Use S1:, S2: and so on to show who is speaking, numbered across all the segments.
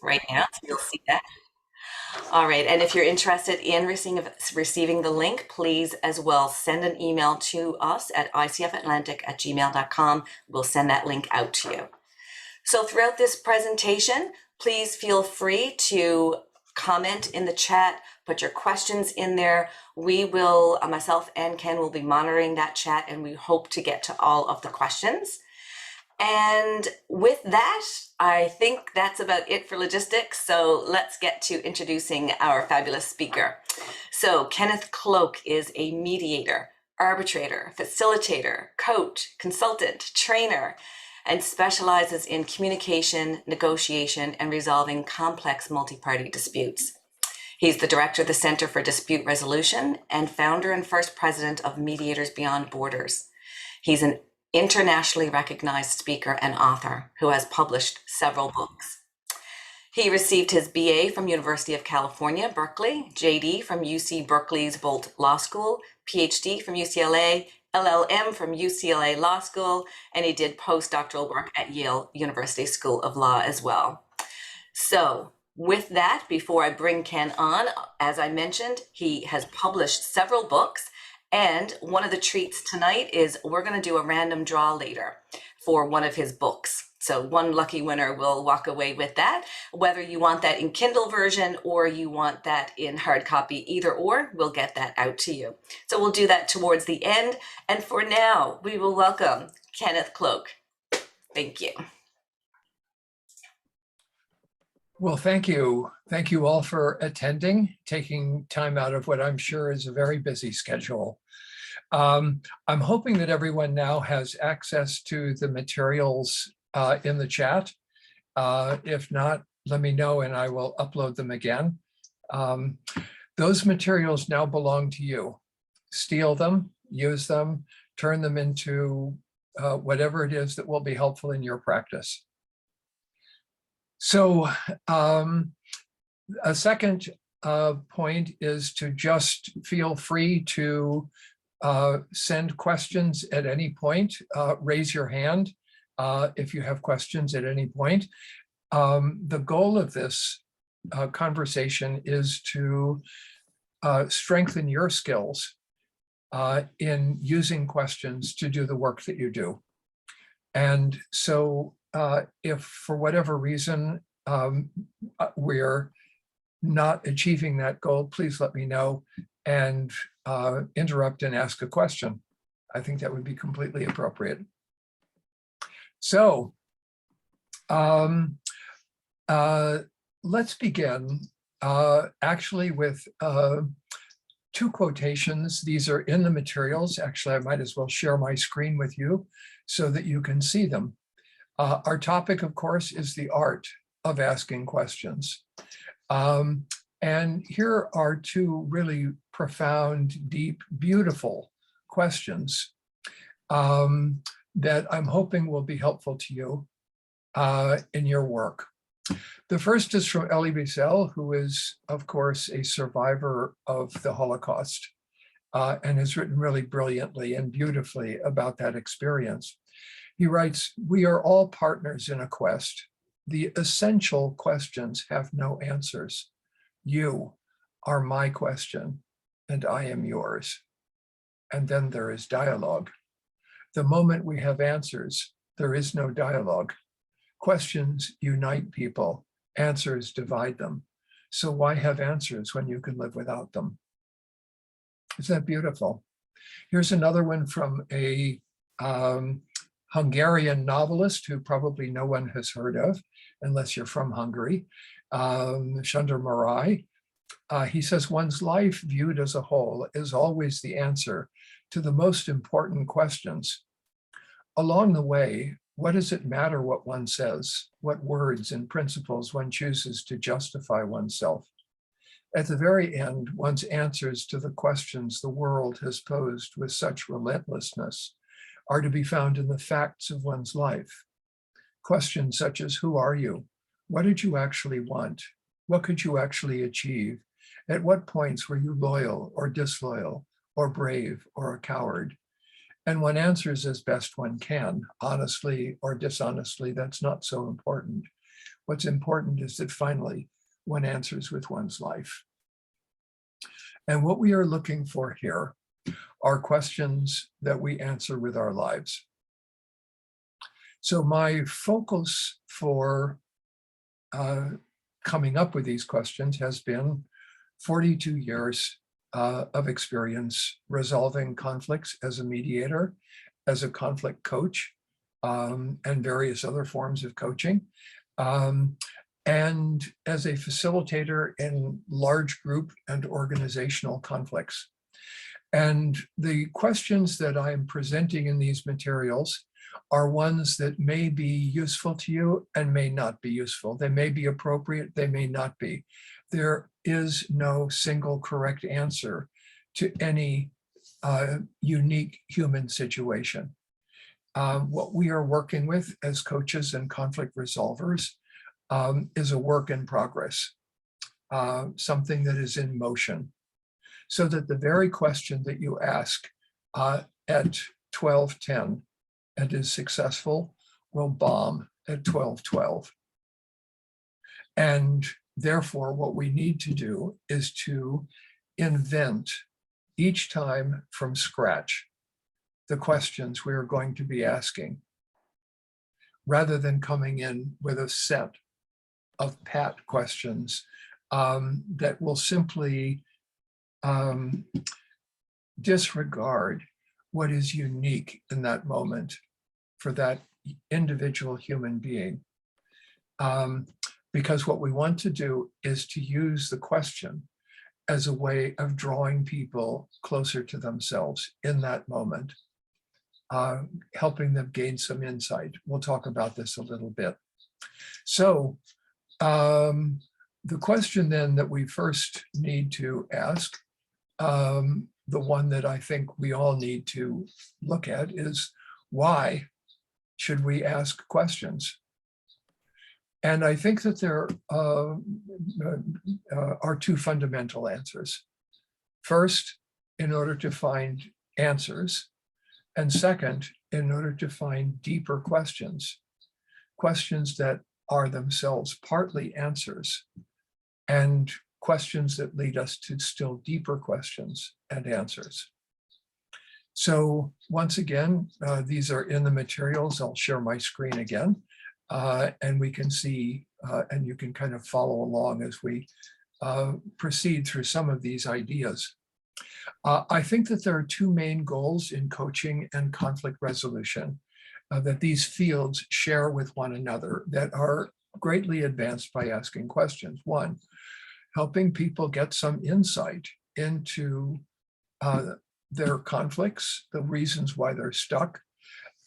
S1: right now, so you'll see that. All right, and if you're interested in receiving the link, please as well send an email to us at icfatlantic@gmail.com. We'll send that link out to you. So throughout this presentation, please feel free to comment in the chat, put your questions in there. We will, myself and Ken will be monitoring that chat, and we hope to get to all of the questions. And with that, I think that's about it for logistics. So let's get to introducing our fabulous speaker. So Kenneth Cloke is a mediator, arbitrator, facilitator, coach, consultant, trainer, and specializes in communication, negotiation, and resolving complex multi-party disputes. He's the director of the Center for Dispute Resolution and founder and first president of Mediators Beyond Borders. He's an internationally recognized speaker and author who has published several books. He received his BA from University of California, Berkeley, JD from UC Berkeley's Bolt Law School, PhD from UCLA, LLM from UCLA Law School, and he did postdoctoral work at Yale University School of Law as well. So with that, before I bring Ken on, as I mentioned, he has published several books. And one of the treats tonight is we're going to do a random draw later for one of his books. So one lucky winner will walk away with that, whether you want that in Kindle version or you want that in hard copy, either or, we'll get that out to you. So we'll do that towards the end. And for now, we will welcome Kenneth Cloke. Thank you.
S2: Well, thank you. Thank you all for attending, taking time out of what I'm sure is a very busy schedule. I'm hoping that everyone now has access to the materials in the chat. If not, let me know and I will upload them again. Those materials now belong to you. Steal them, use them, turn them into whatever it is that will be helpful in your practice. So a second point is to just feel free to send questions at any point. Raise your hand if you have questions at any point. The goal of this conversation is to strengthen your skills in using questions to do the work that you do. And so if for whatever reason we're not achieving that goal, please let me know and interrupt and ask a question. I think that would be completely appropriate. So let's begin actually with two quotations. These are in the materials. Actually, I might as well share my screen with you so that you can see them. Our topic, of course, is the art of asking questions. And here are two really profound, deep, beautiful questions that I'm hoping will be helpful to you in your work. The first is from Elie Wiesel, who is, of course, a survivor of the Holocaust and has written really brilliantly and beautifully about that experience. He writes, "We are all partners in a quest. The essential questions have no answers. You are my question, and I am yours." And then there is dialogue. The moment we have answers, there is no dialogue. Questions unite people, answers divide them. So why have answers when you can live without them? Isn't that beautiful? Here's another one from a Hungarian novelist who probably no one has heard of, unless you're from Hungary, Sándor Márai. He says, one's life viewed as a whole is always the answer to the most important questions. Along the way, what does it matter what one says, what words and principles one chooses to justify oneself? At the very end, one's answers to the questions the world has posed with such relentlessness are to be found in the facts of one's life. Questions such as, who are you? What did you actually want? What could you actually achieve? At what points were you loyal or disloyal or brave or a coward? And one answers as best one can, honestly or dishonestly, that's not so important. What's important is that finally one answers with one's life. And what we are looking for here are questions that we answer with our lives. So my focus for coming up with these questions has been 42 years of experience resolving conflicts as a mediator, as a conflict coach, and various other forms of coaching, and as a facilitator in large group and organizational conflicts. And the questions that I'm presenting in these materials are ones that may be useful to you and may not be useful. They may be appropriate, they may not be. There is no single correct answer to any unique human situation. What we are working with as coaches and conflict resolvers is a work in progress, something that is in motion, so that the very question that you ask at 12:10 and is successful will bomb at 12:12. And therefore, what we need to do is to invent each time from scratch the questions we are going to be asking, rather than coming in with a set of pat questions that will simply disregard what is unique in that moment for that individual human being. Because what we want to do is to use the question as a way of drawing people closer to themselves in that moment, helping them gain some insight. We'll talk about this a little bit. So the question then that we first need to ask, the one that I think we all need to look at, is why should we ask questions? And I think that there are two fundamental answers. First, in order to find answers, and second, in order to find deeper questions, questions that are themselves partly answers, and questions that lead us to still deeper questions and answers. So once again, these are in the materials. I'll share my screen again, and we can see, and you can kind of follow along as we proceed through some of these ideas. I think that there are two main goals in coaching and conflict resolution that these fields share with one another that are greatly advanced by asking questions. One, helping people get some insight into their conflicts, the reasons why they're stuck.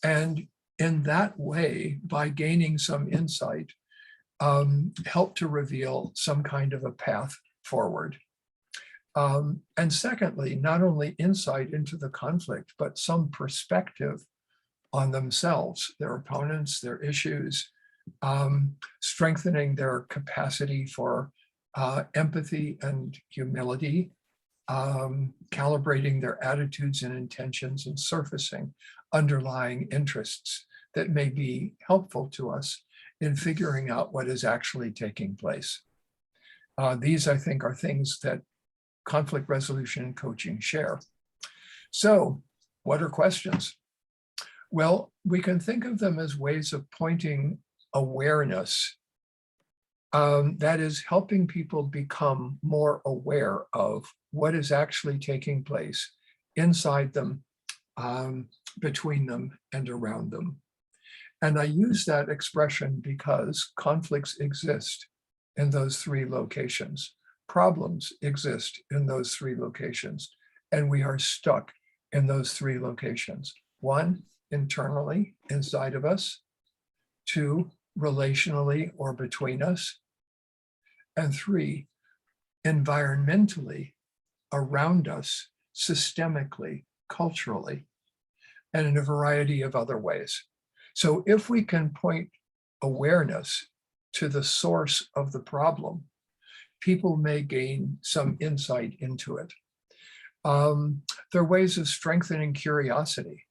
S2: And in that way, by gaining some insight, help to reveal some kind of a path forward. And secondly, not only insight into the conflict, but some perspective on themselves, their opponents, their issues, strengthening their capacity for empathy and humility, calibrating their attitudes and intentions, and surfacing underlying interests that may be helpful to us in figuring out what is actually taking place. These, I think, are things that conflict resolution and coaching share. So, what are questions? Well, we can think of them as ways of pointing awareness, that is helping people become more aware of what is actually taking place inside them, between them, and around them. And I use that expression because conflicts exist in those three locations. Problems exist in those three locations, and we are stuck in those three locations. One, internally, inside of us. Two, relationally or between us. And three, environmentally, around us, systemically, culturally, and in a variety of other ways. So if we can point awareness to the source of the problem, people may gain some insight into it. There are ways of strengthening curiosity,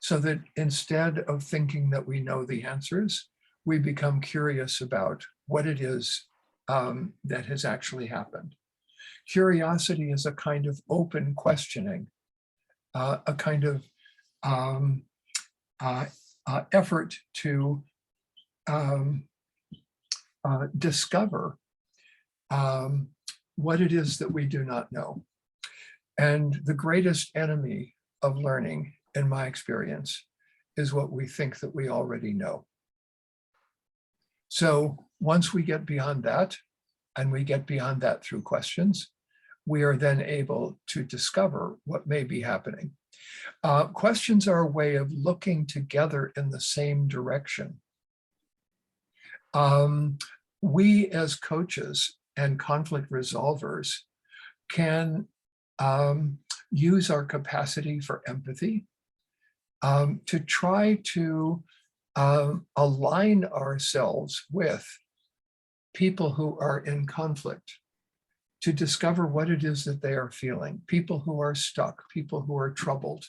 S2: so that instead of thinking that we know the answers, we become curious about what it is that has actually happened. Curiosity is a kind of open questioning, a kind of um, effort to um, discover what it is that we do not know. And the greatest enemy of learning, in my experience, is what we think that we already know. So once we get beyond that, and we get beyond that through questions, we are then able to discover what may be happening. Questions are a way of looking together in the same direction. We as coaches and conflict resolvers can use our capacity for empathy to try to align ourselves with people who are in conflict, to discover what it is that they are feeling, people who are stuck, people who are troubled.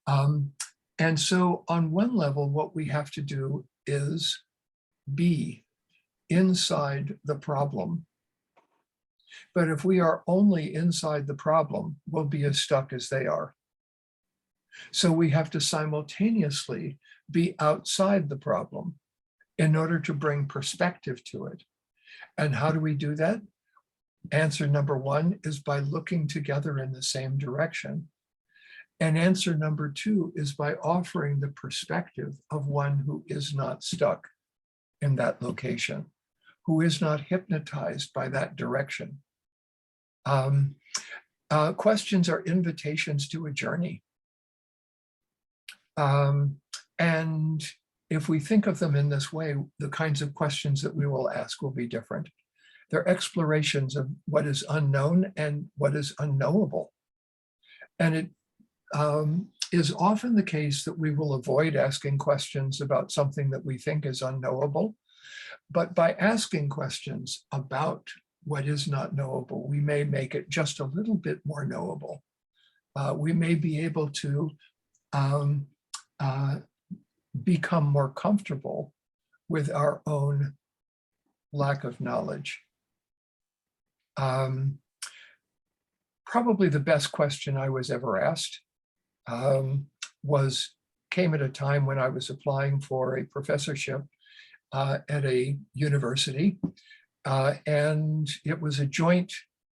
S2: And so on one level, what we have to do is be inside the problem. But if we are only inside the problem, we'll be as stuck as they are. So we have to simultaneously be outside the problem in order to bring perspective to it. And how do we do that? Answer number one is by looking together in the same direction. And answer number two is by offering the perspective of one who is not stuck in that location, who is not hypnotized by that direction. Questions are invitations to a journey. And if we think of them in this way, the kinds of questions that we will ask will be different. They're explorations of what is unknown and what is unknowable. And it is often the case that we will avoid asking questions about something that we think is unknowable. But by asking questions about what is not knowable, we may make it just a little bit more knowable. We may be able to become more comfortable with our own lack of knowledge. Probably the best question I was ever asked came at a time when I was applying for a professorship at a university, and it was a joint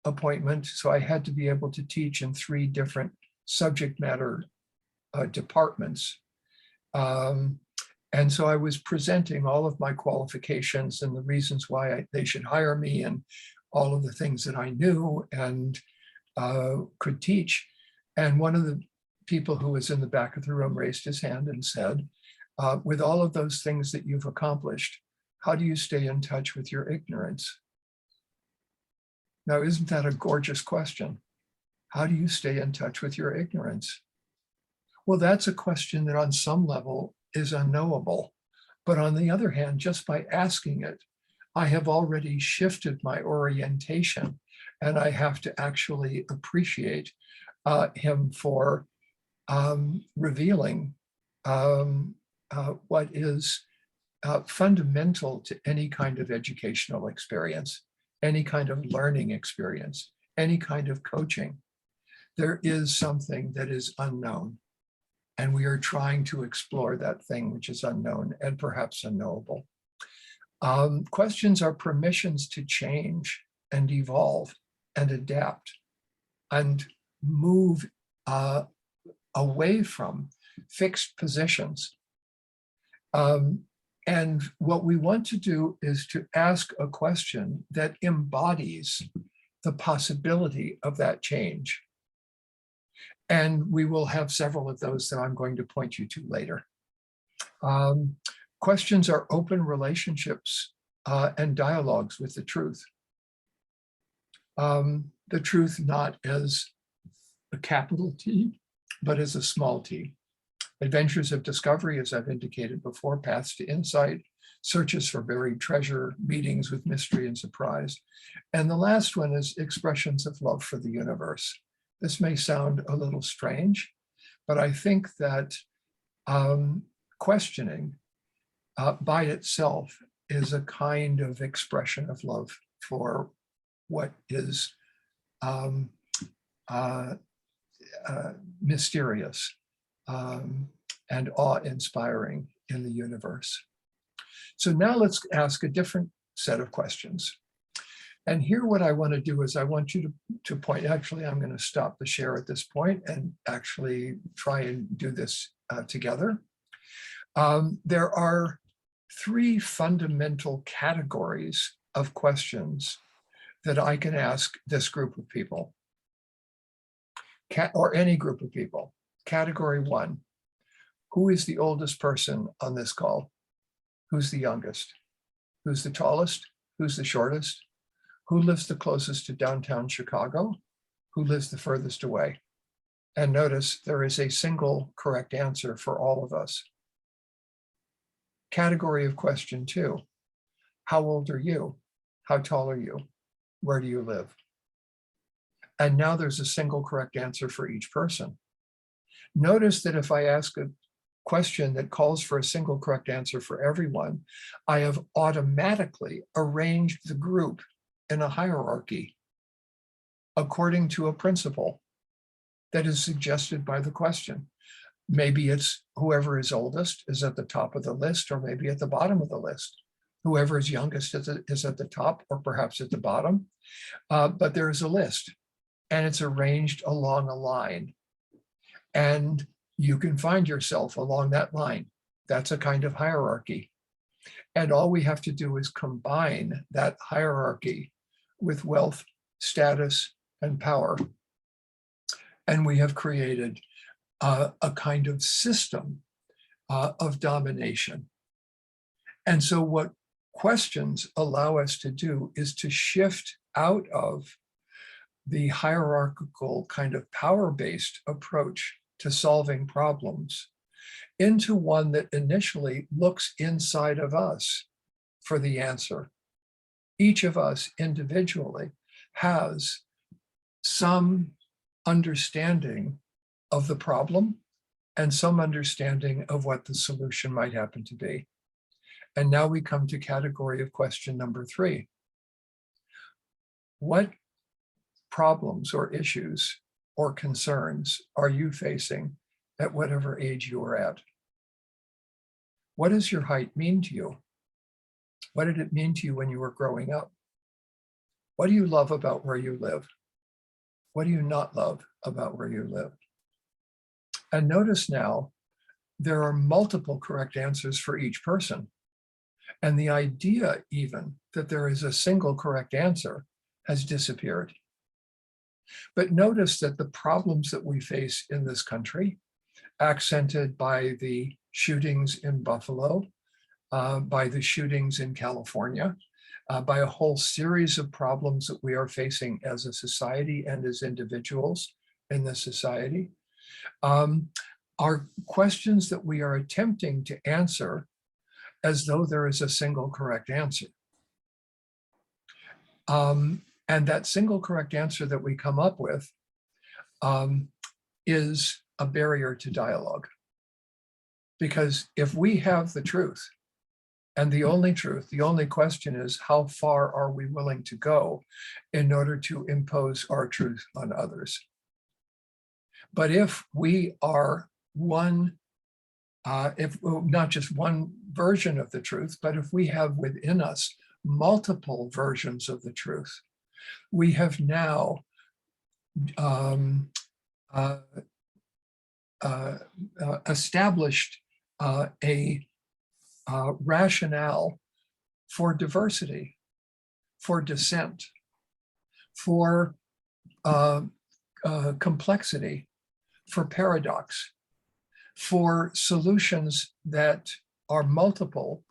S2: appointment, so I had to be able to teach in 3 different subject matter departments. And so I was presenting all of my qualifications and the reasons why they should hire me and all of the things that I knew and could teach. And one of the people who was in the back of the room raised his hand and said, with all of those things that you've accomplished, how do you stay in touch with your ignorance? Now, isn't that a gorgeous question? How do you stay in touch with your ignorance? Well, that's a question that on some level is unknowable. But on the other hand, just by asking it, I have already shifted my orientation, and I have to actually appreciate him for revealing what is fundamental to any kind of educational experience, any kind of learning experience, any kind of coaching. There is something that is unknown, and we are trying to explore that thing which is unknown and perhaps unknowable. Questions are permissions to change and evolve and adapt and move away from fixed positions. And what we want to do is to ask a question that embodies the possibility of that change. And we will have several of those that I'm going to point you to later. Questions are open relationships and dialogues with the truth. The truth not as a capital T, but as a small t. Adventures of discovery, as I've indicated before, paths to insight, searches for buried treasure, meetings with mystery and surprise. And the last one is expressions of love for the universe. This may sound a little strange, but I think that questioning by itself is a kind of expression of love for what is um, uh, mysterious and awe-inspiring in the universe. So now let's ask a different set of questions. And here what I want to do is I want you to point, actually, I'm going to stop the share at this point and actually try and do this together. There are three fundamental categories of questions that I can ask this group of people, or any group of people. Category one, who is the oldest person on this call? Who's the youngest? Who's the tallest? Who's the shortest? Who lives the closest to downtown Chicago? Who lives the furthest away? And notice there is a single correct answer for all of us. Category of question two, how old are you? How tall are you? Where do you live? And now there's a single correct answer for each person. Notice that if I ask a question that calls for a single correct answer for everyone, I have automatically arranged the group in a hierarchy according to a principle that is suggested by the question. Maybe it's whoever is oldest is at the top of the list, or maybe at the bottom of the list. Whoever is youngest is at the top, or perhaps at the bottom. But there is a list, and it's arranged along a line. And you can find yourself along that line. That's a kind of hierarchy. And all we have to do is combine that hierarchy with wealth, status, and power. And we have created a kind of system of domination. And so what questions allow us to do is to shift out of the hierarchical kind of power-based approach to solving problems into one that initially looks inside of us for the answer. Each of us individually has some understanding of the problem and some understanding of what the solution might happen to be. And now we come to category of question number three. What problems or issues or concerns are you facing at whatever age you are at? What does your height mean to you? What did it mean to you when you were growing up? What do you love about where you live? What do you not love about where you live? And notice now, there are multiple correct answers for each person. And the idea even that there is a single correct answer has disappeared. But notice that the problems that we face in this country, accented by the shootings in Buffalo, by the shootings in California, by a whole series of problems that we are facing as a society and as individuals in the society, are questions that we are attempting to answer as though there is a single correct answer. And that single correct answer that we come up with is a barrier to dialogue. Because if we have the truth, and the only question is, how far are we willing to go in order to impose our truth on others? But if we are if not just one version of the truth, but if we have within us multiple versions of the truth, we have now established a rationale for diversity, for dissent, for complexity, for paradox, for solutions that are multiple.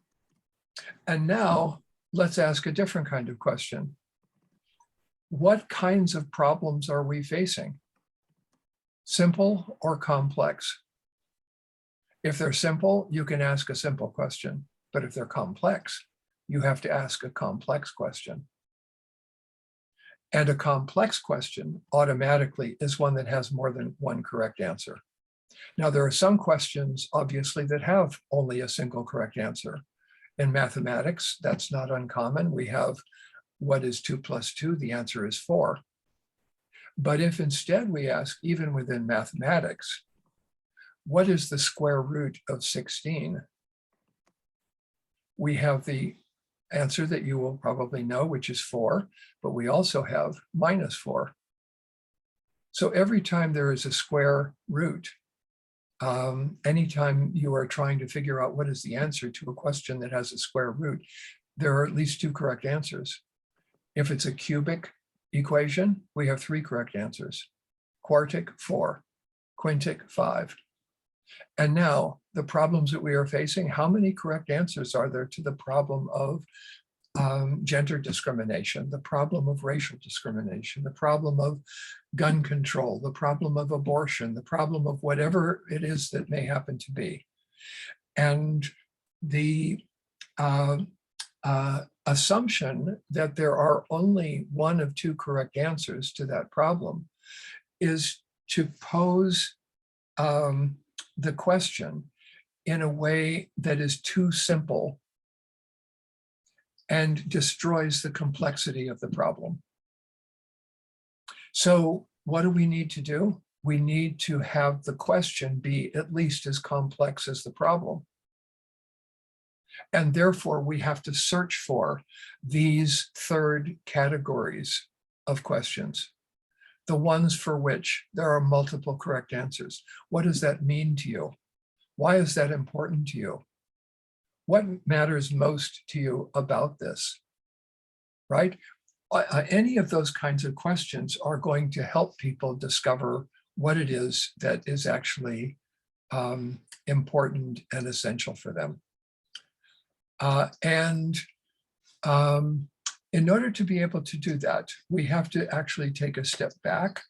S2: And now let's ask a different kind of question. What kinds of problems are we facing? Simple or complex? If they're simple, you can ask a simple question. But if they're complex, you have to ask a complex question. And a complex question automatically is one that has more than one correct answer. Now, there are some questions, obviously, that have only a single correct answer. In mathematics, that's not uncommon. We have what is 2 plus 2? The answer is 4. But if instead we ask, even within mathematics, what is the square root of 16? We have the answer that you will probably know, which is 4, but we also have minus 4. So every time there is a square root, anytime you are trying to figure out what is the answer to a question that has a square root, there are at least 2 correct answers. If it's a cubic equation, we have 3 correct answers. Quartic, 4. Quintic, 5. And now the problems that we are facing, how many correct answers are there to the problem of gender discrimination, the problem of racial discrimination, the problem of gun control, the problem of abortion, the problem of whatever it is that may happen to be? And the assumption that there are only 1 of 2 correct answers to that problem is to pose the question in a way that is too simple and destroys the complexity of the problem. So what do we need to do? We need to have the question be at least as complex as the problem. And therefore, we have to search for these third categories of questions, the ones for which there are multiple correct answers. What does that mean to you? Why is that important to you? What matters most to you about this, right? Any of those kinds of questions are going to help people discover what it is that is actually important and essential for them. In order to be able to do that, we have to actually take a step back.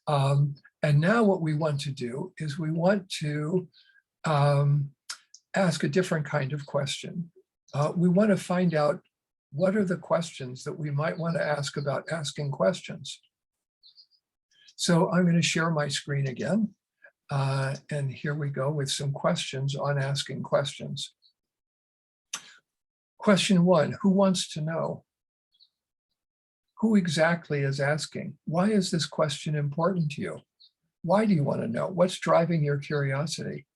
S2: And now what we want to do is we want to ask a different kind of question. We want to find out what are the questions that we might want to ask about asking questions. So I'm going to share my screen again. And here we go with some questions on asking questions. Question 1, who wants to know? Who exactly is asking? Why is this question important to you? Why do you want to know? What's driving your curiosity?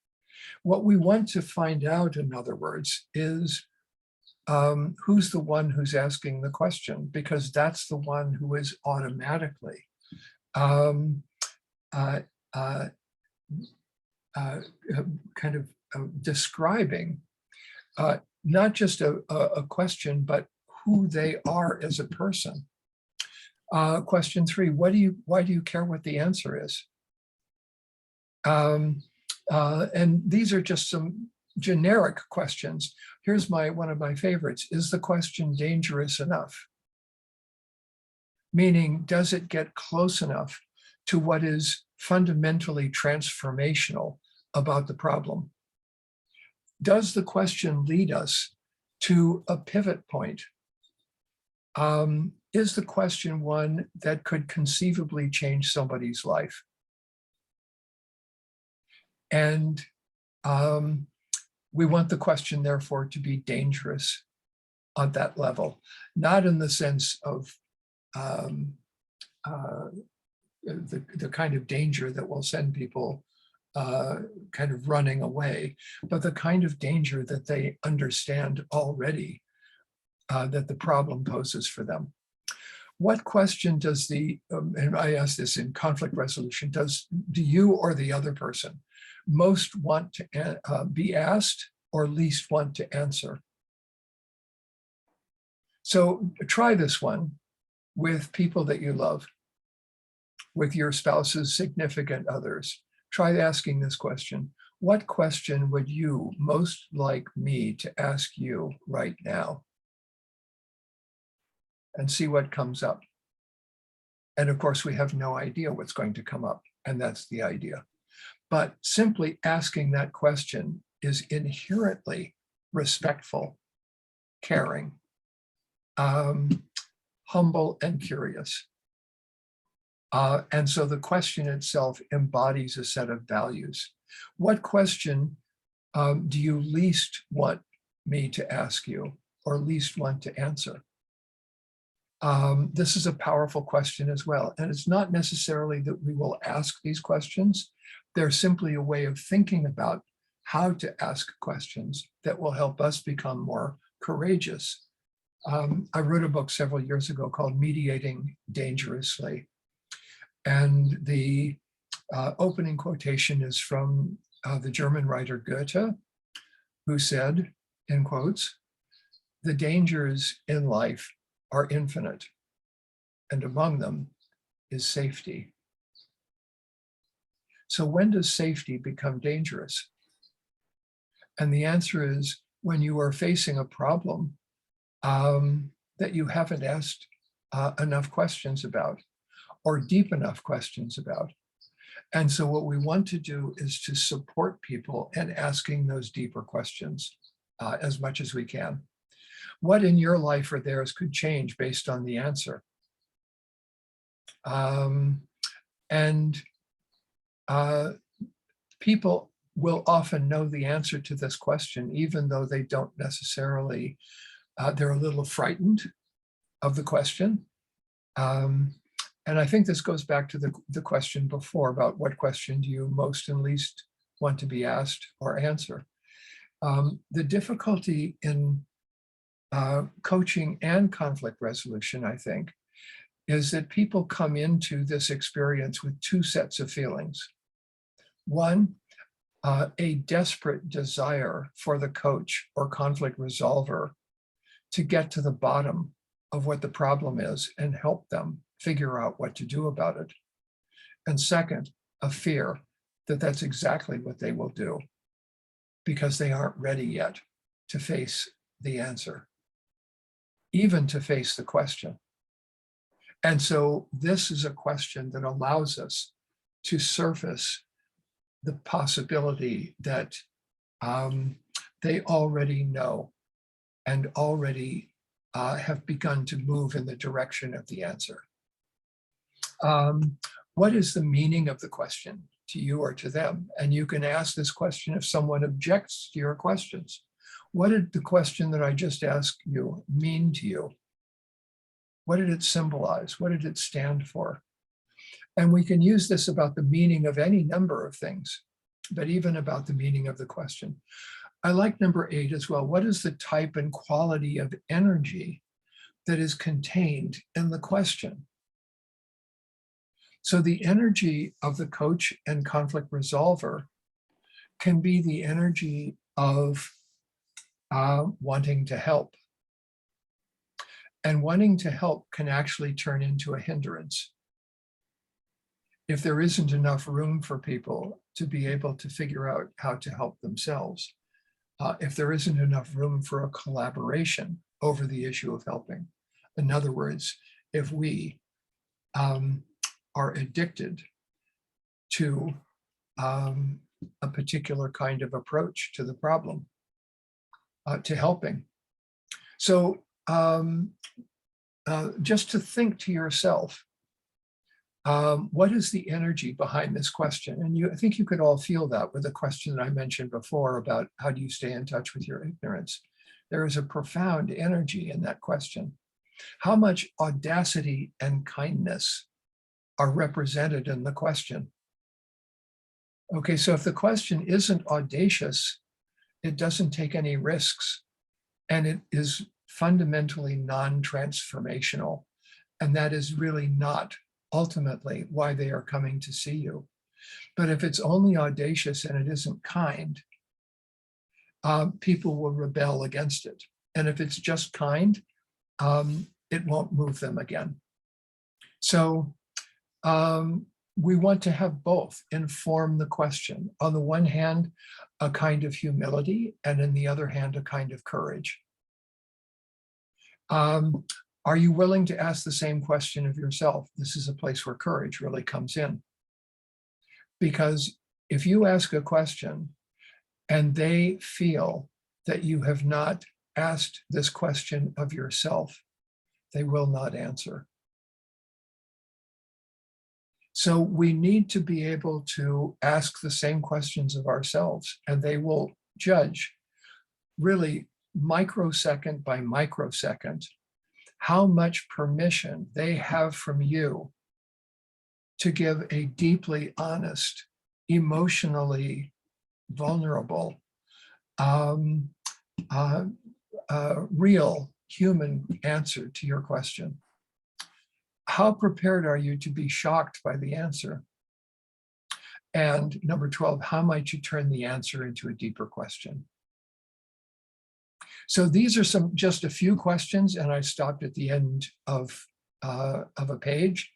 S2: What we want to find out, in other words, is who's the one who's asking the question, because that's the one who is automatically describing not just a question, but who they are as a person. Question 3, why do you care what the answer is? And these are just some generic questions. Here's one of my favorites. Is the question dangerous enough? Meaning, does it get close enough to what is fundamentally transformational about the problem? Does the question lead us to a pivot point? Is the question one that could conceivably change somebody's life? And we want the question, therefore, to be dangerous on that level, not in the sense of the kind of danger that will send people kind of running away, but the kind of danger that they understand already that the problem poses for them. What question does and I ask this in conflict resolution, do you or the other person most want to be asked or least want to answer? So try this one with people that you love, with your spouse's significant others. Try asking this question. What question would you most like me to ask you right now? And see what comes up. And of course, we have no idea what's going to come up, and that's the idea. But simply asking that question is inherently respectful, caring, humble, and curious. And so the question itself embodies a set of values. What question do you least want me to ask you, or least want to answer? This is a powerful question as well. And it's not necessarily that we will ask these questions. They're simply a way of thinking about how to ask questions that will help us become more courageous. I wrote a book several years ago called Mediating Dangerously. And the opening quotation is from the German writer Goethe, who said, in quotes, "The dangers in life are infinite, and among them is safety." So when does safety become dangerous? And the answer is when you are facing a problem that you haven't asked enough questions about, or deep enough questions about. And so what we want to do is to support people in asking those deeper questions as much as we can. What in your life or theirs could change based on the answer? And people will often know the answer to this question, even though they don't necessarily, they're a little frightened of the question. And I think this goes back to the question before about what question do you most and least want to be asked or answer. The difficulty in coaching and conflict resolution, I think, is that people come into this experience with two sets of feelings. One, a desperate desire for the coach or conflict resolver to get to the bottom of what the problem is and help them figure out what to do about it. And second, a fear that that's exactly what they will do because they aren't ready yet to face the answer, even to face the question. And so this is a question that allows us to surface the possibility that they already know and already have begun to move in the direction of the answer. What is the meaning of the question to you or to them? And you can ask this question if someone objects to your questions. What did the question that I just asked you mean to you? What did it symbolize? What did it stand for? And we can use this about the meaning of any number of things, but even about the meaning of the question. I like number 8 as well. What is the type and quality of energy that is contained in the question? So the energy of the coach and conflict resolver can be the energy of wanting to help. And wanting to help can actually turn into a hindrance if there isn't enough room for people to be able to figure out how to help themselves. If there isn't enough room for a collaboration over the issue of helping. In other words, if we are addicted to a particular kind of approach to the problem, to helping. So just to think to yourself, what is the energy behind this question? And I think you could all feel that with the question that I mentioned before about how do you stay in touch with your ignorance? There is a profound energy in that question. How much audacity and kindness are represented in the question? Okay, so if the question isn't audacious, it doesn't take any risks, and it is fundamentally non-transformational. And that is really not ultimately why they are coming to see you. But if it's only audacious and it isn't kind, people will rebel against it. And if it's just kind, it won't move them again. So we want to have both inform the question. On the one hand, a kind of humility, and on the other hand, a kind of courage. Are you willing to ask the same question of yourself? This is a place where courage really comes in. Because if you ask a question and they feel that you have not asked this question of yourself, they will not answer. So we need to be able to ask the same questions of ourselves, and they will judge really microsecond by microsecond, how much permission they have from you to give a deeply honest, emotionally vulnerable, um, real human answer to your question. How prepared are you to be shocked by the answer? And number 12, how might you turn the answer into a deeper question? So these are just a few questions, and I stopped at the end of a page.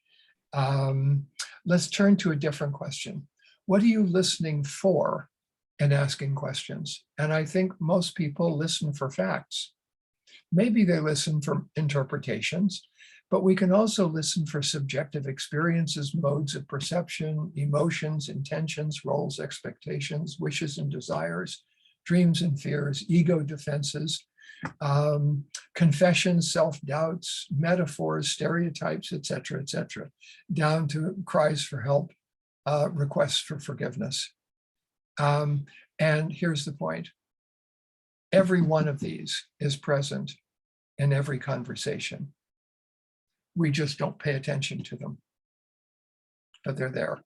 S2: Let's turn to a different question. What are you listening for in asking questions? And I think most people listen for facts. Maybe they listen for interpretations, but we can also listen for subjective experiences, modes of perception, emotions, intentions, roles, expectations, wishes and desires, dreams and fears, ego defenses, confessions, self-doubts, metaphors, stereotypes, etc., down to cries for help, requests for forgiveness. And here's the point. Every one of these is present in every conversation. We just don't pay attention to them, but they're there.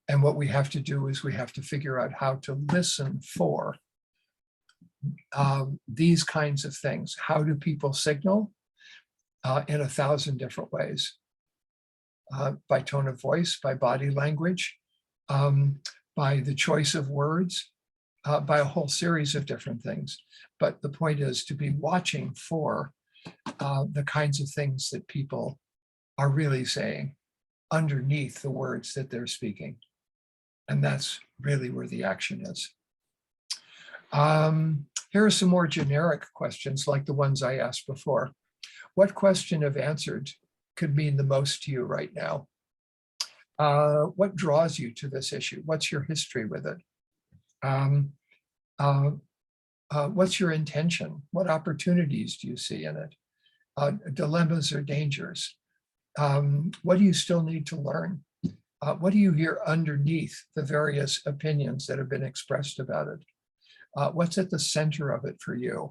S2: And what we have to do is we have to figure out how to listen for these kinds of things. How do people signal? In 1,000 different ways. By tone of voice, by body language, by the choice of words, by a whole series of different things. But the point is to be watching for the kinds of things that people are really saying underneath the words that they're speaking. And that's really where the action is. Here are some more generic questions like the ones I asked before. What question, if answered, could mean the most to you right now? What draws you to this issue? What's your history with it? What's your intention? What opportunities do you see in it? Dilemmas or dangers? What do you still need to learn? What do you hear underneath the various opinions that have been expressed about it? What's at the center of it for you?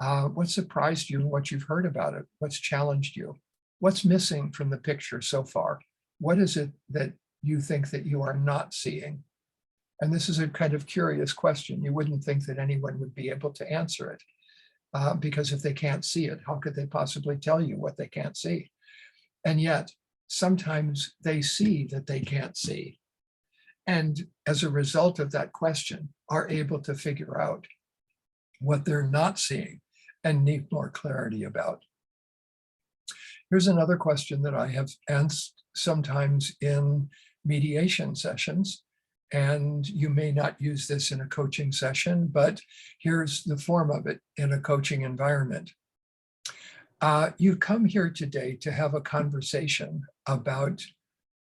S2: What surprised you and what you've heard about it? What's challenged you? What's missing from the picture so far? What is it that you think that you are not seeing? And this is a kind of curious question. You wouldn't think that anyone would be able to answer it because if they can't see it, how could they possibly tell you what they can't see? And yet, sometimes they see that they can't see. And as a result of that question, are able to figure out what they're not seeing and need more clarity about. Here's another question that I have asked sometimes in mediation sessions, and you may not use this in a coaching session, but here's the form of it in a coaching environment. You come here today to have a conversation about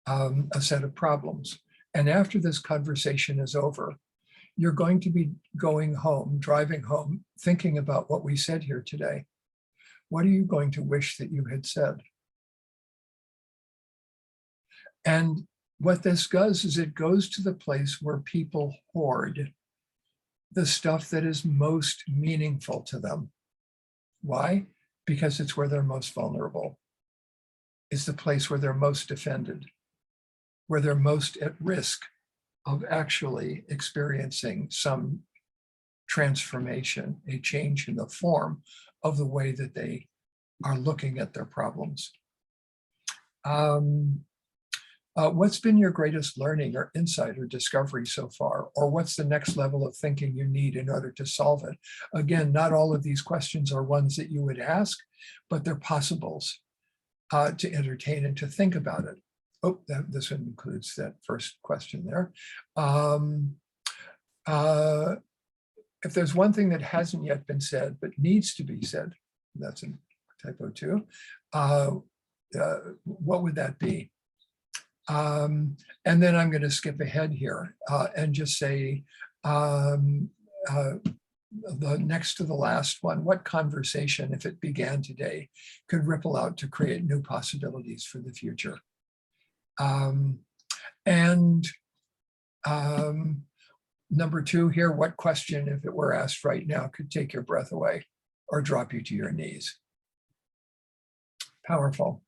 S2: a set of problems. And after this conversation is over, you're going to be going home, driving home, thinking about what we said here today. What are you going to wish that you had said? And what this does is it goes to the place where people hoard the stuff that is most meaningful to them. Why? Because it's where they're most vulnerable. It's the place where they're most defended, where they're most at risk of actually experiencing some transformation, a change in the form of the way that they are looking at their problems. What's been your greatest learning or insight or discovery so far? Or what's the next level of thinking you need in order to solve it? Again, not all of these questions are ones that you would ask, but they're possibles to entertain and to think about it. Oh, this one includes that first question there. If there's one thing that hasn't yet been said, but needs to be said, that's a typo too, what would that be? And then I'm going to skip ahead here and just say the next to the last one, what conversation, if it began today, could ripple out to create new possibilities for the future? Number two here, what question, if it were asked right now, could take your breath away or drop you to your knees? Powerful.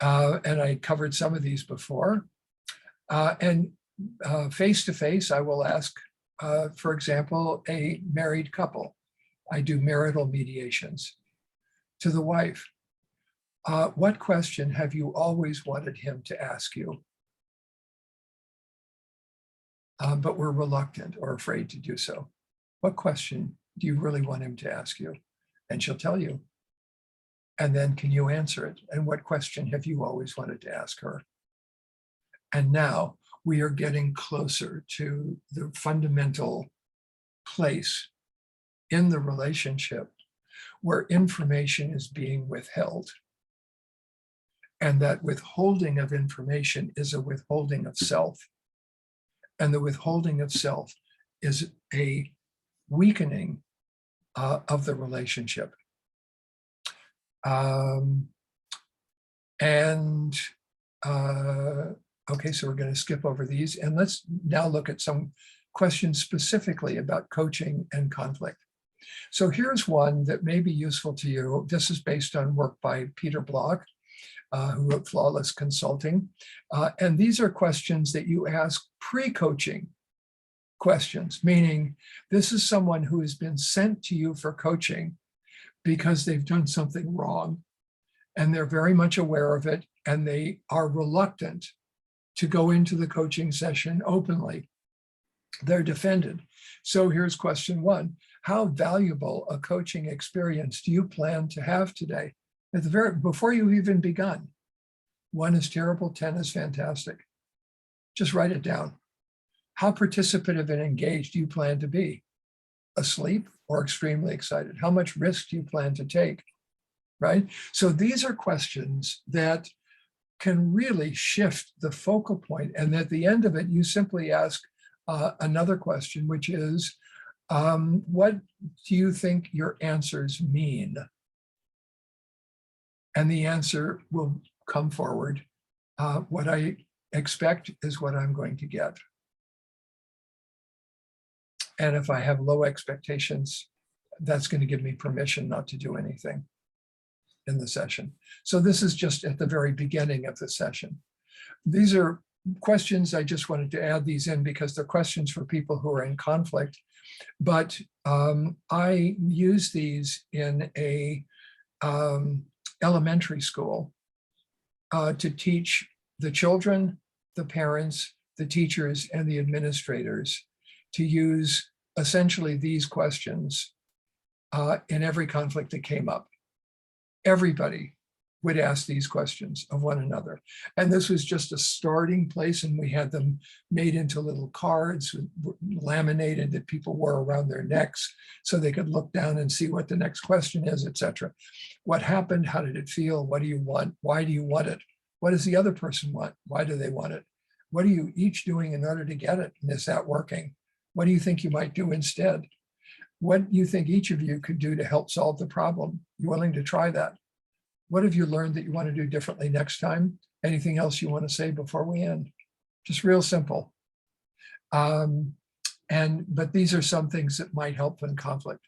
S2: And I covered some of these before. And face to face, I will ask, for example, a married couple. I do marital mediations. To the wife, what question have you always wanted him to ask you, but were reluctant or afraid to do so? What question do you really want him to ask you? And she'll tell you. And then can you answer it? And what question have you always wanted to ask her? And now we are getting closer to the fundamental place in the relationship where information is being withheld. And that withholding of information is a withholding of self. And the withholding of self is a weakening of the relationship. Okay, so we're going to skip over these, and let's now look at some questions specifically about coaching and conflict. So here's one that may be useful to you. This is based on work by Peter Block, who wrote Flawless Consulting. And these are questions that you ask pre-coaching questions, meaning this is someone who has been sent to you for coaching because they've done something wrong, and they're very much aware of it, and they are reluctant to go into the coaching session openly. They're defended. So here's question one. How valuable a coaching experience do you plan to have today? At the before you've even begun. 1 is terrible, 10 is fantastic. Just write it down. How participative and engaged do you plan to be? Asleep or extremely excited? How much risk do you plan to take? Right? So these are questions that can really shift the focal point. And at the end of it, you simply ask another question, which is, what do you think your answers mean? And the answer will come forward. What I expect is what I'm going to get. And if I have low expectations, that's going to give me permission not to do anything in the session. So this is just at the very beginning of the session. These are questions, I just wanted to add these in because they're questions for people who are in conflict. But I use these in a elementary school to teach the children, the parents, the teachers, and the administrators to use essentially these questions in every conflict that came up. Everybody would ask these questions of one another. And this was just a starting place, and we had them made into little cards, laminated, that people wore around their necks so they could look down and see what the next question is, etc. What happened? How did it feel? What do you want? Why do you want it? What does the other person want? Why do they want it? What are you each doing in order to get it? And is that working? What do you think you might do instead? What do you think each of you could do to help solve the problem? You willing to try that? What have you learned that you want to do differently next time? Anything else you want to say before we end? Just real simple. But these are some things that might help in conflict.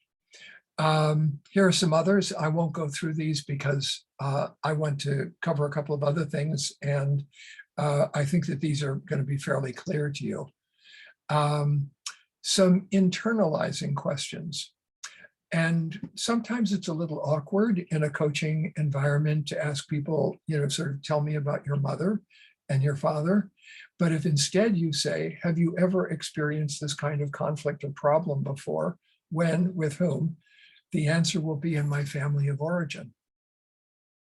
S2: Here are some others. I won't go through these because I want to cover a couple of other things. And I think that these are going to be fairly clear to you. Some internalizing questions. And sometimes it's a little awkward in a coaching environment to ask people, sort of tell me about your mother and your father. But if instead you say, have you ever experienced this kind of conflict or problem before? When, with whom? The answer will be in my family of origin.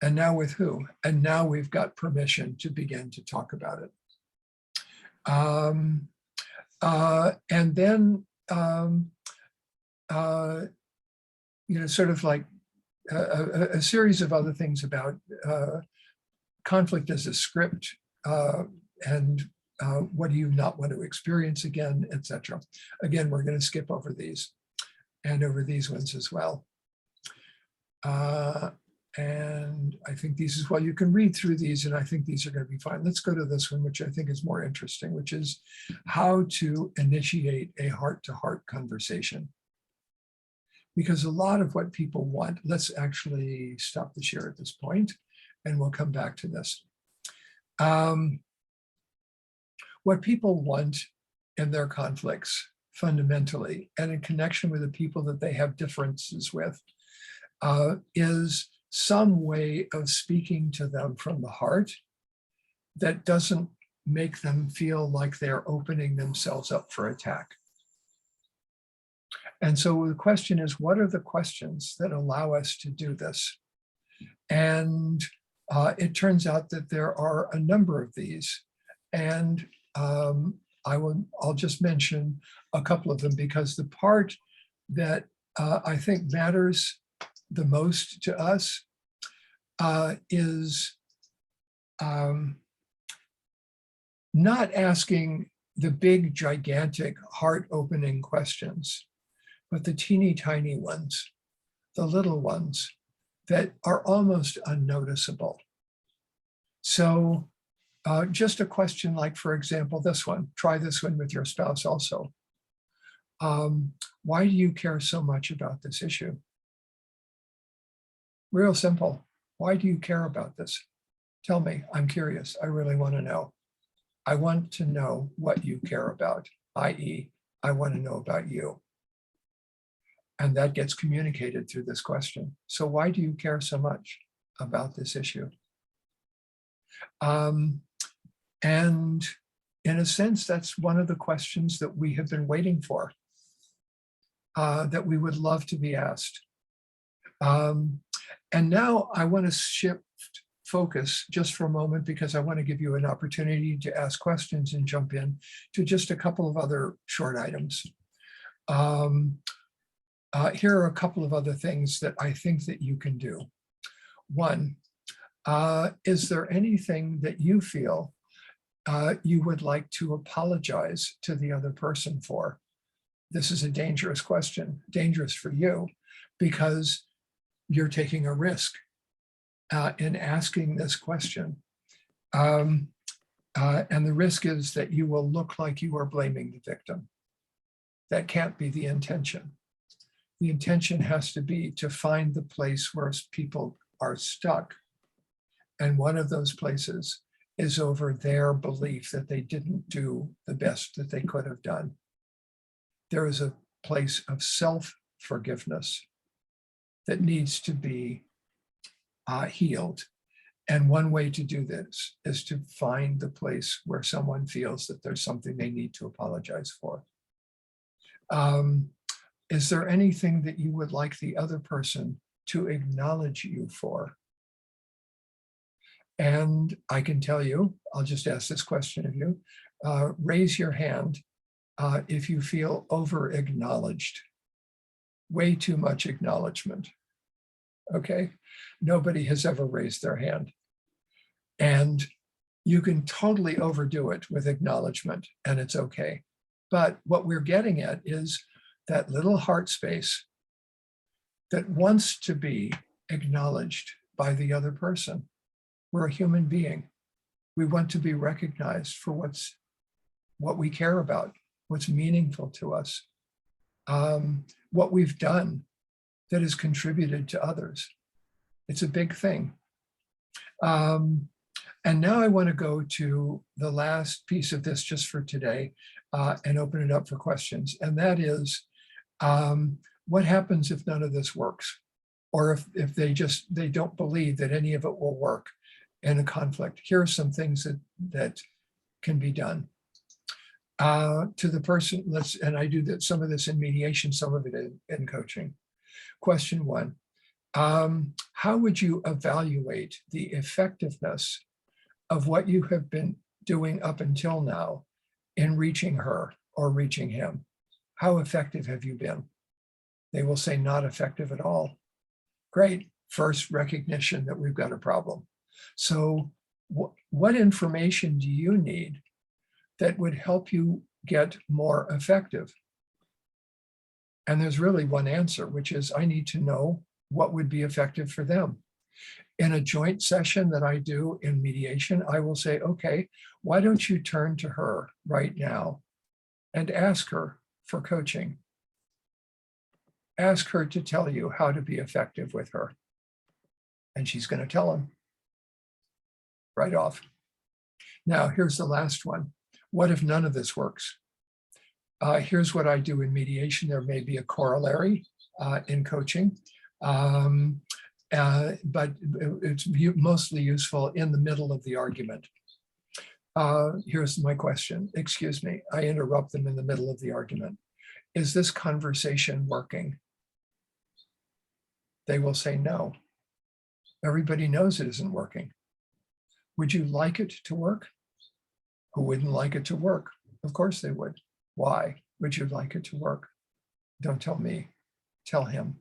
S2: And now with who? And now we've got permission to begin to talk about it. And then, sort of like a series of other things about conflict as a script and what do you not want to experience again, etc. Again, we're going to skip over these and over these ones as well. And I think these is, well, you can read through these, and I think these are going to be fine. Let's go to this one, which I think is more interesting, which is how to initiate a heart-to-heart conversation. Because a lot of what people want, let's actually stop the share at this point, and we'll come back to this. What people want in their conflicts fundamentally, and in connection with the people that they have differences with, is some way of speaking to them from the heart that doesn't make them feel like they're opening themselves up for attack. And so the question is, what are the questions that allow us to do this? And it turns out that there are a number of these. And I'll just mention a couple of them, because the part that I think matters the most to us is not asking the big, gigantic, heart-opening questions, but the teeny tiny ones, the little ones that are almost unnoticeable. So just a question like, for example, this one, try this one with your spouse also. Why do you care so much about this issue? Real simple. Why do you care about this? Tell me, I'm curious. I really want to know. I want to know what you care about, i.e., I want to know about you. And that gets communicated through this question. So why do you care so much about this issue? And in a sense, that's one of the questions that we have been waiting for, that we would love to be asked. And now I want to shift focus just for a moment, because I want to give you an opportunity to ask questions and jump in to just a couple of other short items. Here are a couple of other things that I think that you can do. One, is there anything that you feel you would like to apologize to the other person for? This is a dangerous question, dangerous for you, because you're taking a risk in asking this question. And the risk is that you will look like you are blaming the victim. That can't be the intention. The intention has to be to find the place where people are stuck. And one of those places is over their belief that they didn't do the best that they could have done. There is a place of self-forgiveness that needs to be healed. And one way to do this is to find the place where someone feels that there's something they need to apologize for. Is there anything that you would like the other person to acknowledge you for? And I can tell you, I'll just ask this question of you, raise your hand if you feel over-acknowledged, way too much acknowledgement. Okay, nobody has ever raised their hand. And you can totally overdo it with acknowledgement, and it's okay. But what we're getting at is that little heart space that wants to be acknowledged by the other person. We're a human being. We want to be recognized for what we care about, what's meaningful to us, what we've done that has contributed to others. It's a big thing. And now I want to go to the last piece of this just for today and open it up for questions. And that is, what happens if none of this works? Or if they don't believe that any of it will work in a conflict? Here are some things that can be done. To the person, and I do that, some of this in mediation, some of it in coaching. Question one, how would you evaluate the effectiveness of what you have been doing up until now in reaching her or reaching him? How effective have you been? They will say not effective at all. Great, first recognition that we've got a problem. So what information do you need that would help you get more effective? And there's really one answer, which is I need to know what would be effective for them. In a joint session that I do in mediation, I will say, okay, why don't you turn to her right now and ask her for coaching? Ask her to tell you how to be effective with her. And she's going to tell him right off. Now, here's the last one. What if none of this works? Here's what I do in mediation. There may be a corollary in coaching, but it's mostly useful in the middle of the argument. Here's my question. Excuse me, I interrupt them in the middle of the argument. Is this conversation working? They will say no. Everybody knows it isn't working. Would you like it to work? Who wouldn't like it to work? Of course they would. Why would you like it to work? Don't tell me, tell him.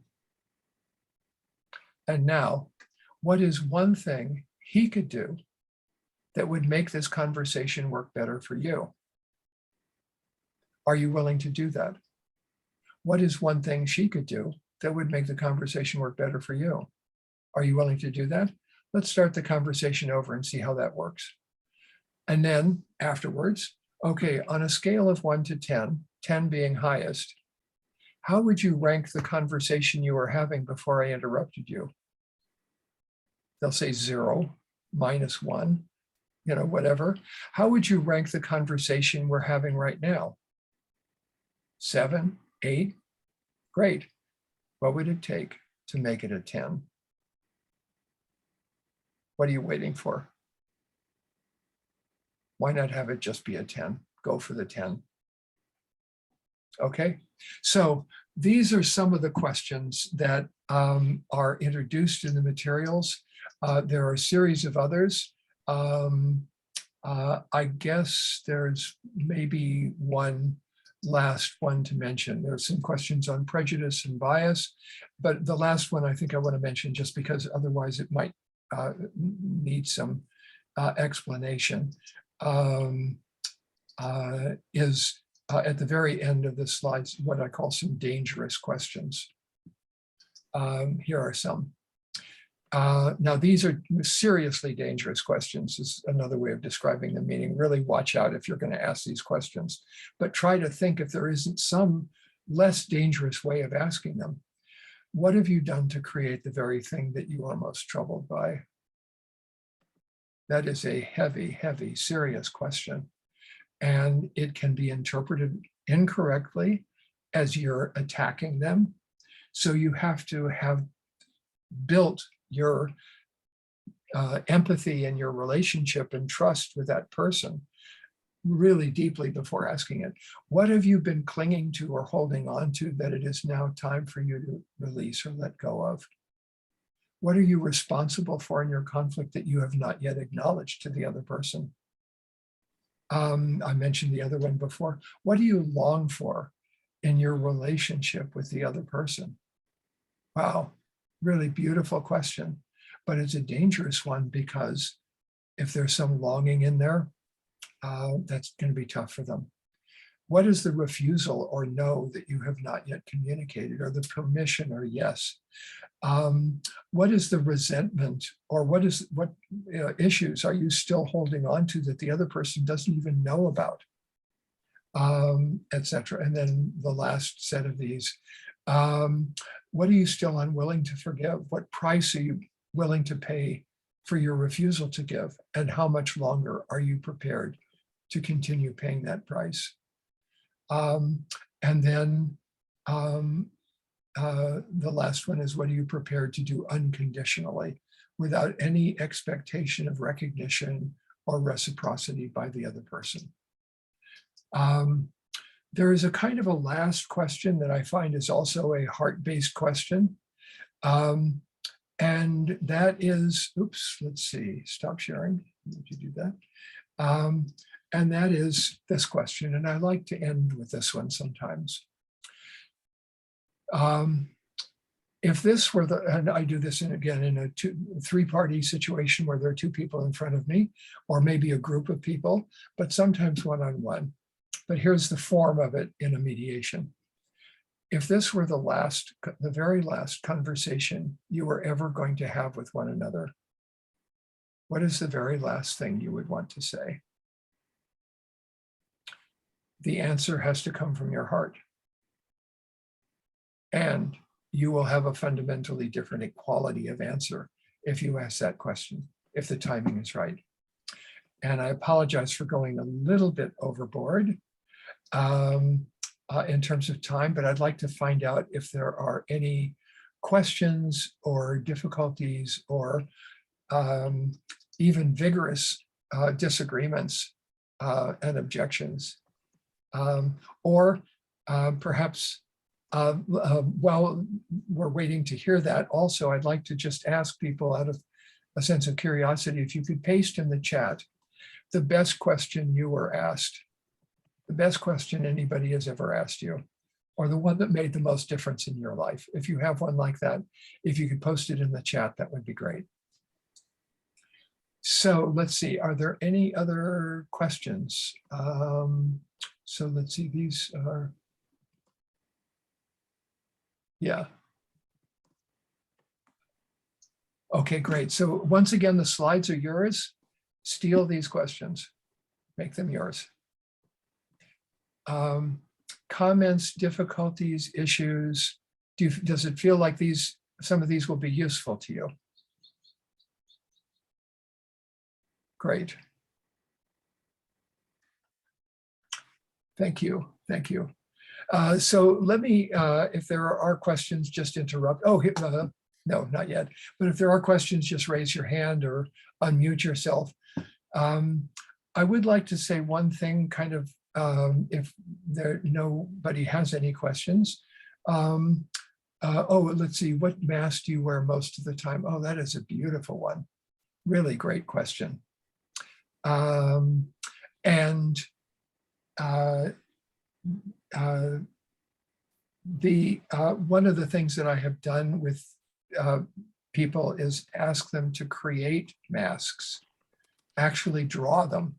S2: And now, what is one thing he could do that would make this conversation work better for you? Are you willing to do that? What is one thing she could do that would make the conversation work better for you? Are you willing to do that? Let's start the conversation over and see how that works. And then afterwards, okay, on a scale of 1 to 10, 10 being highest, how would you rank the conversation you were having before I interrupted you? They'll say 0, -1, whatever. How would you rank the conversation we're having right now? 7, 8, great. What would it take to make it a 10? What are you waiting for? Why not have it just be a 10? Go for the 10. Okay, so these are some of the questions that are introduced in the materials. There are a series of others. I guess there's maybe one last one to mention. There are some questions on prejudice and bias, but the last one I think I want to mention just because otherwise it might need some explanation, is at the very end of the slides, what I call some dangerous questions. Here are some. Now, these are seriously dangerous questions, is another way of describing them, meaning really watch out if you're going to ask these questions, but try to think if there isn't some less dangerous way of asking them. What have you done to create the very thing that you are most troubled by? That is a heavy, heavy, serious question. And it can be interpreted incorrectly as you're attacking them. So you have to have built your empathy and your relationship and trust with that person really deeply before asking it. What have you been clinging to or holding on to that it is now time for you to release or let go of? What are you responsible for in your conflict that you have not yet acknowledged to the other person? I mentioned the other one before. What do you long for in your relationship with the other person? Wow, really beautiful question, but it's a dangerous one because if there's some longing in there, that's going to be tough for them. What is the refusal or no that you have not yet communicated, or the permission or yes? What is the resentment, or what issues are you still holding on to that the other person doesn't even know about, etc. And then the last set of these, what are you still unwilling to forgive? What price are you willing to pay for your refusal to give? And how much longer are you prepared to continue paying that price? And then the last one is, what are you prepared to do unconditionally without any expectation of recognition or reciprocity by the other person? There is a kind of a last question that I find is also a heart-based question. And that is, oops, let's see, stop sharing. Did you do that? And that is this question, and I like to end with this one sometimes. If this were and I do this in a three-party situation where there are two people in front of me, or maybe a group of people, but sometimes one-on-one. But here's the form of it in a mediation. if this were the very last conversation you were ever going to have with one another, what is the very last thing you would want to say? The answer has to come from your heart. And you will have a fundamentally different quality of answer if you ask that question, if the timing is right. And I apologize for going a little bit overboard in terms of time, but I'd like to find out if there are any questions or difficulties or even vigorous disagreements and objections. Or perhaps while we're waiting to hear that, also, I'd like to just ask people out of a sense of curiosity, if you could paste in the chat the best question you were asked, the best question anybody has ever asked you, or the one that made the most difference in your life. If you have one like that, if you could post it in the chat, that would be great. So let's see, are there any other questions? So let's see, these are, yeah. Okay, great. So once again, the slides are yours. Steal these questions, make them yours. Comments, difficulties, issues. Does it feel like some of these will be useful to you? Great. Thank you. Thank you. So let me, if there are questions, just interrupt. Oh, no, not yet. But if there are questions, just raise your hand or unmute yourself. I would like to say one thing, kind of, if nobody has any questions. Oh, let's see, what mask do you wear most of the time? Oh, that is a beautiful one. Really great question. One of the things that I have done with people is ask them to create masks, actually draw them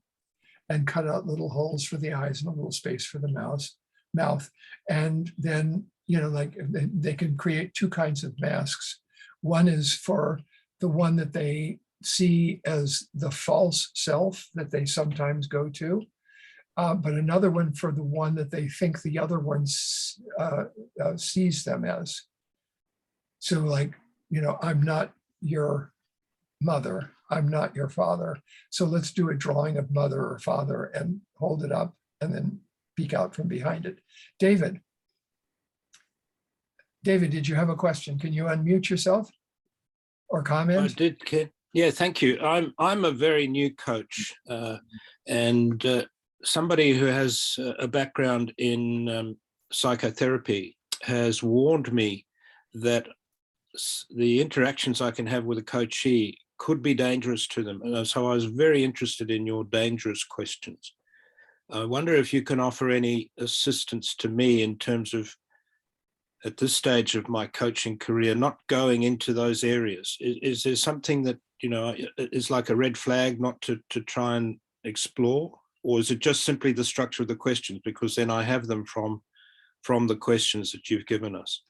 S2: and cut out little holes for the eyes and a little space for the mouth. And then, like they can create two kinds of masks. One is for the one that they see as the false self that they sometimes go to, but another one for the one that they think the other one sees them as. So like, I'm not your mother, I'm not your father. So let's do a drawing of mother or father and hold it up and then peek out from behind it. David, did you have a question? Can you unmute yourself or comment?
S3: I did, Ken. Yeah, thank you. I'm a very new coach and somebody who has a background in psychotherapy has warned me that the interactions I can have with a coachee could be dangerous to them. And so I was very interested in your dangerous questions. I wonder if you can offer any assistance to me in terms of, at this stage of my coaching career, not going into those areas. Is there something that, is like a red flag not to try and explore? Or is it just simply the structure of the questions? Because then I have them from the questions that you've given us.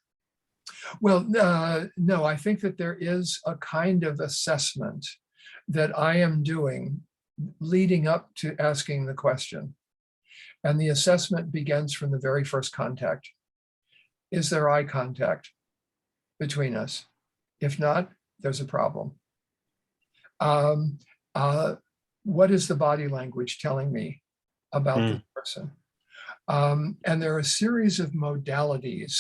S2: Well, no, I think that there is a kind of assessment that I am doing leading up to asking the question. And the assessment begins from the very first contact. Is there eye contact between us? If not, there's a problem. What is the body language telling me about this person? And there are a series of modalities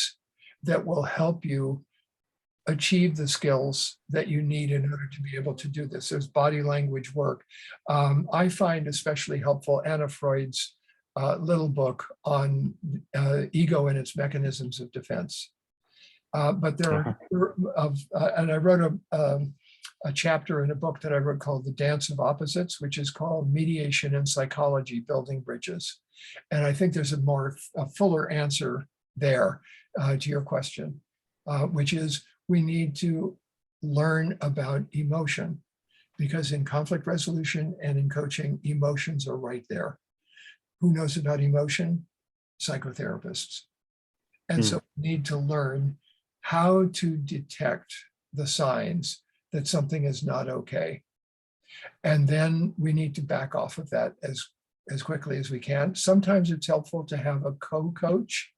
S2: that will help you achieve the skills that you need in order to be able to do this. There's body language work. I find especially helpful Anna Freud's little book on ego and its mechanisms of defense. But there are, and I wrote a chapter in a book that I wrote called The Dance of Opposites, which is called Mediation and Psychology, Building Bridges. And I think there's a fuller answer there to your question, which is we need to learn about emotion, because in conflict resolution and in coaching, emotions are right there. Who knows about emotion? Psychotherapists. And so we need to learn how to detect the signs that something is not okay. And then we need to back off of that as quickly as we can. Sometimes it's helpful to have a co-coach,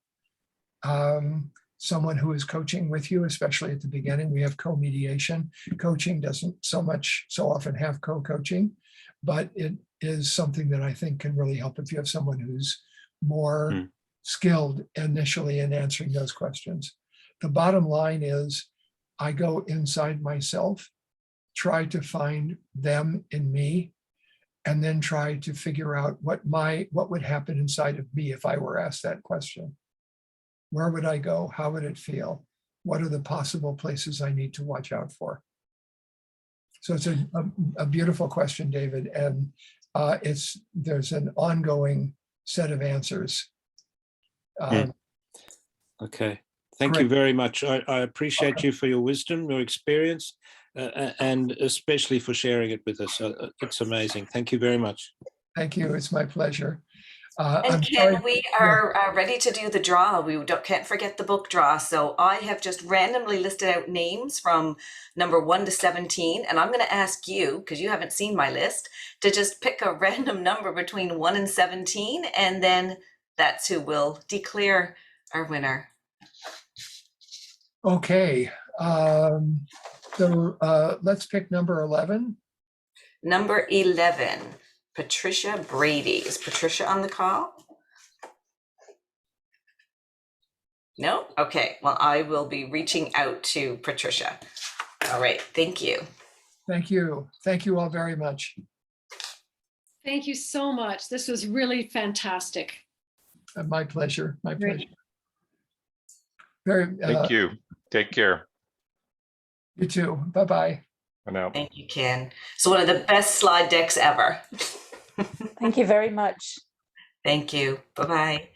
S2: someone who is coaching with you, especially at the beginning. We have co-mediation. Coaching doesn't so often have co-coaching, but it is something that I think can really help if you have someone who's more skilled initially in answering those questions. The bottom line is I go inside myself, try to find them in me, and then try to figure out what would happen inside of me if I were asked that question. Where would I go? How would it feel? What are the possible places I need to watch out for? So it's a beautiful question, David, and there's an ongoing set of answers.
S3: Okay, thank
S2: Great.
S3: you very much. I appreciate you for your wisdom, your experience, and especially for sharing it with us. It's amazing. Thank you very much.
S2: Thank you. It's my pleasure.
S1: And
S2: I'm
S1: Ken,
S2: sorry.
S1: we are ready to do the draw. We can't forget the book draw. So I have just randomly listed out names from number 1 to 17. And I'm going to ask you, because you haven't seen my list, to just pick a random number between 1 and 17. And then that's who will declare our winner.
S2: Okay. So let's pick number 11.
S1: Number 11, Patricia Brady. Is Patricia on the call? No? Okay. Well, I will be reaching out to Patricia. All right. Thank you.
S2: Thank you. Thank you all very much.
S4: Thank you so much. This was really fantastic.
S2: My pleasure. My
S4: Great.
S2: pleasure.
S5: Thank you. Take care.
S2: You too. Bye-bye.
S5: For now.
S1: Thank you, Ken. So one of the best slide decks ever.
S6: Thank you very much.
S1: Thank you. Bye-bye.